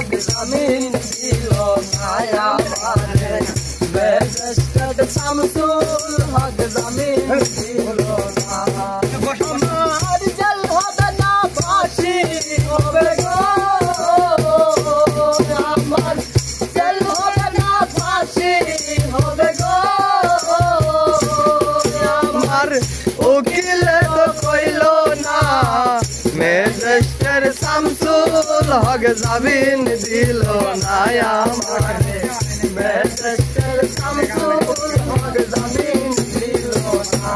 হক জামিন দিল না আমারে বেহেশতের শামসুল হক জামিন দিল না আমার জল হবে না ফাঁসি হবে গো আমার জল হবে না ফাঁসি হবে গো আমার উকিল তো কইল না বেহেশতের শামসুল হক জামিন দিল না আমারে বেহেশতের শামসুল হক জামিন দিল না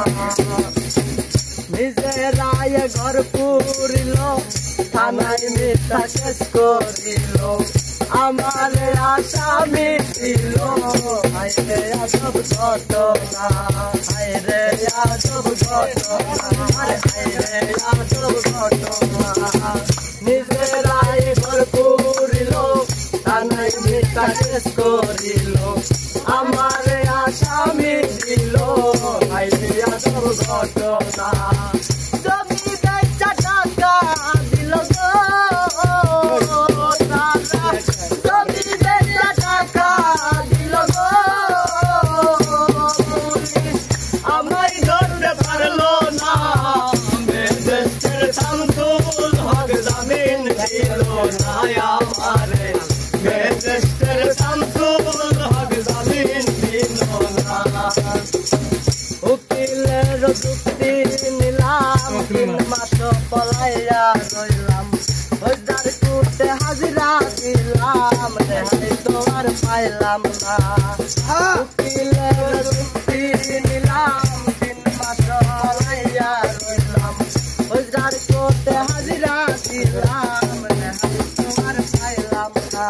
নিজেরাই ঘর পুরিল থানায় মিথ্যা কেস করিল আমার আসামি দিল হায়রে আজব ঘটনা হায়রে আজব ঘটনা হায়রে আজব ঘটনা নিজেরাই ঘর পুরিল থানায় মিথ্যা কেস করিল আমার আসামি দিল হায়রে আজব ঘটনা জমি বেচা টাকা দিল গো জমি বেচা টাকা দিল গো পুলিশ আমায় ধরতে পারলো না বেহেশতের শামসুল হক জামিন দিল না আমারে বেহেশতের শামসুল হক জামিন দিল না উকিলের যুক্তি নিলাম 3 মাস পলাইয়া রইলাম ফৌজদার কোর্টে হাজিরা দিলাম রেহাই তোমার পাইলাম না উকিলের যুক্তি নিলাম 3 মাস পলাইয়া রইলাম ফৌজদার কোর্টে হাজিরা দিলাম রেহাই তোমার পাইলাম না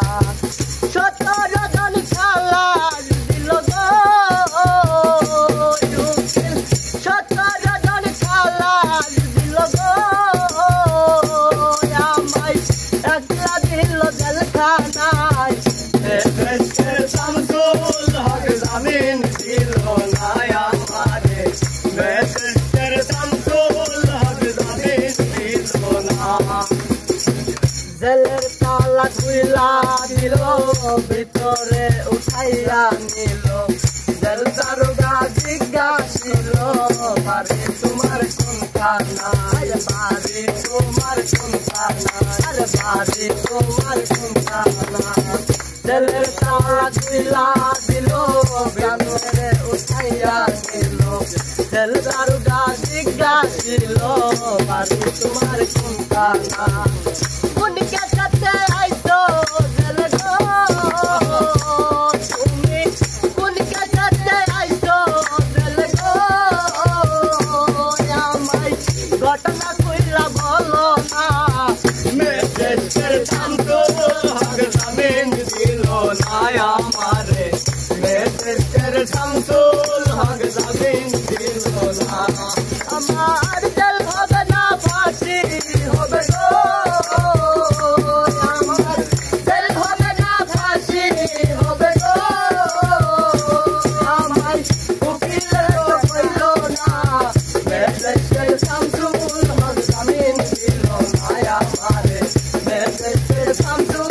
17 জন খালাস দিল গো বেহেশতের শামসুল হক জামিন দিল না আমারে বেহেশতের শামসুল হক জামিন দিল না জেলের তালা খুইলা দিল ভিতরে উঠাইয়া নিল জেল দারোগা জিজ্ঞাসিল বাড়ি তোমার কোন থানা বাড়ি তোমার কোন থানা আরে বাড়ি তোমার কোন থানা জেলের তালা খুইলা দিল ভিতরে উঠাইয়া নিল জেল দারোগা জিজ্ঞাসিল বাড়ি তোমার কোন থানা কোন কাছে আইছো জেল গো তুমি কোন কাছে আইছো জেল গো আমায় ঘটনা কইলা বলো না বেহেশতের শামসুল হক জামিন দিল না আমারে বেহেশতের শামসুল হক জামিন দিল না আমার জল হবে না ফাঁসি হবে গো আমার জল হবে না ফাঁসি হবে গো আমার উকিল তো কইল না বেহেশতের শামসুল হক জামিন দিল না আমারে বেহেশতের শামসুল